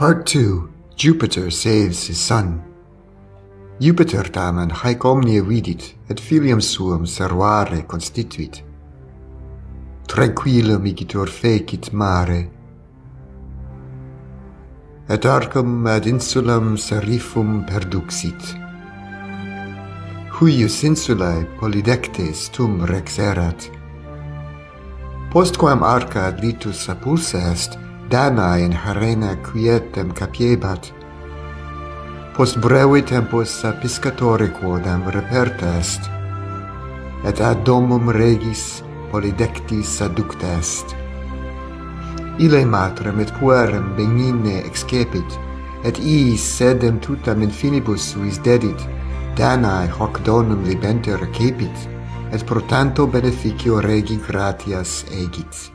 Part 2. Jupiter saves his son. Jupiter tamen haec omnia vidit, et filium suum servare constituit. Tranquillum igitur fecit mare, et arcum ad insulam serifum perduxit. Huius insulae polydectes tum rex erat. Postquam arca ad litus sapulsa est, Danae in harena quietem capiebat. Post brevi tempus a piscatore quodam reperta est, et ad domum regis polydectis adducta est. Ille matrem et puerem benigne excepit, et iis sedem tutam infinibus suis dedit, Danae hoc donum libenter recepit, et pro tanto beneficio regi gratias egit.